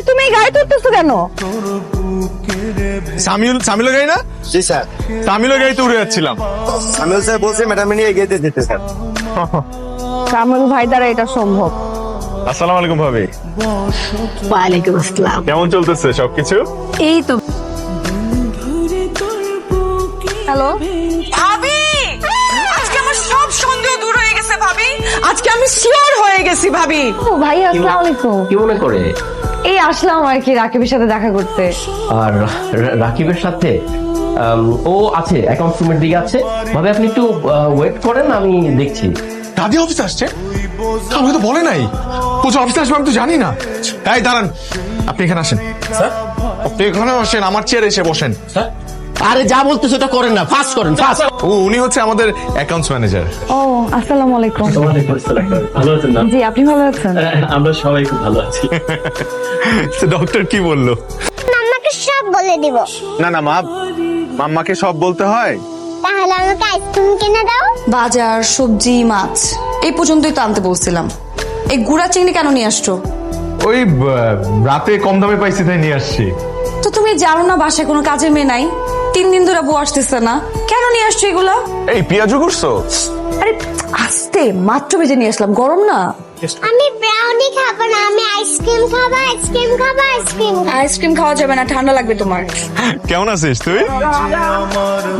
তুমি এই গাড়ি তুলতেছো কেন? সামিলের গাড়ি না? জি স্যার। সামিলের গাড়িতে উড়ে যাচ্ছিলাম। সামিল স্যার বলছে ম্যাডাম নিয়ে এগিয়ে যেতে স্যার। কামরুল ভাই দ্বারা এটা সম্ভব। আসসালামু আলাইকুম ভাবি। ওয়ালাইকুম আসসালাম। কেমন চলতেছে সবকিছু? এই তো। হ্যালো ভাবি, আজকে আমার সব সন্দেহ দূর হয়ে গেছে ভাবি। আজকে আমি শিওর হয়ে গেছি ভাবি। ও ভাই, আসসালামু আলাইকুম। কি মনে করে? এই আসলাম আর কি রাকিবের সাথে দেখা করতে। আর রাকিবের সাথে ও আছে অ্যাকাউন্টস রুমের দিকে আছে। ভাবে আপনি একটু ওয়েট করেন, আমি দেখছি। দাদি অফিসে আসছে? আমাকে তো বলে নাই। ও যে অফিসে আসবে আমি তো জানি না। এই দাঁড়ান, আপনি এখানে আসেন। স্যার, আপনি এখানে বসেন, আমার চেয়ারে এসে বসেন। স্যার, আরে যা বলতেছো ওটা করেন না, ফাস্ট করেন, ফাস্ট। উনি হচ্ছে আমাদের অ্যাকাউন্টস ম্যানেজার। ও আসসালামু আলাইকুম। ভালো আছেন না? জি, আপনি ভালো আছেন? আমরা সবাই খুব ভালো আছি। ডক্টর কি বললো? মাম্মাকে সব বলে দিব। না না মা, মাম্মাকে সব বলতে হয়? তাহলে আমাকে আইসক্রিম কিনে দাও। বাজার, সবজি, মাছ এই পর্যন্তই তো আনতে বলছিলাম। এই গুড়া চিংড়ি কেন নিয়ে আসছো? ওই রাতে কম দামে পাইছি তাই নিয়ে আসছি। তো তুমি জানো না বাসায় কোনো কাজের মেয়ে নাই? 3 দিন ধরে বউ আসতেছে না, কেন নিয়ে আসছো এগুলা? এই পেঁয়াজু করছো? আরে আস্তে, মাত্র ভেজে নিয়ে আসলাম, গরম না। আমি ব্রাউনি খাবো না, আমি আইসক্রিম খাবো, আইসক্রিম খাবো, আইসক্রিম খাবো। আইসক্রিম খাওয়া যাবে না, ঠান্ডা লাগবে তোমার। কেমন আছিস তুই?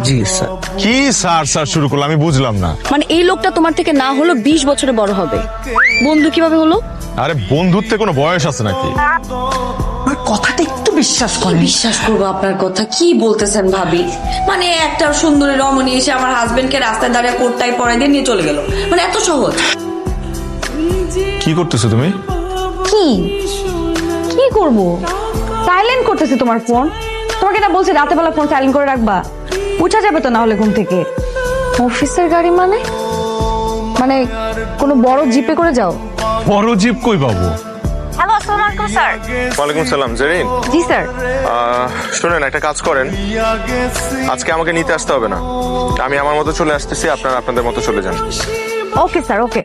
জি স্যার। কি স্যার স্যার শুরু করলো আমি বুঝলাম না। মানে এই লোকটা তোমার থেকে না হলো 20 বছরে বড় হবে, বন্ধু কিভাবে হলো? আরে বন্ধুত্বে কোনো বয়স আছে নাকি? কথাটা একটু বিশ্বাস করেন। বিশ্বাস করবো আপনার কথা? কি বলতেছেন ভাবি? মানে একটা সুন্দরী রমণী এসে আমার হাজবেন্ডকে রাস্তায় দাঁড়িয়ে কোটটাই পরাই দিয়ে নিয়ে চলে গেল, মানে এত সহজ? কি করতেছো তুমি? কি কি করব? সাইলেন্ট করতেছি তোমার ফোন। তোমাকে না বলছি রাতে বেলা ফোন সাইলেন্ট করে রাখবা। উঠা যাবে তো না হলে ঘুম থেকে। অফিসের গাড়ি মানে মানে কোনো বড় জিপে করে যাও? বড় জিপ কই পাবো? হ্যালো, আসসালামু আলাইকুম স্যার। ওয়ালাইকুম সালাম জেরিন। জি স্যার। শুনেন, একটা কাজ করেন, আজকে আমাকে নিতে আসতে হবে না, আমি আমার মতো চলে আসতেছি, আপনারা আপনাদের মতো চলে যান। ওকে স্যার, ওকে।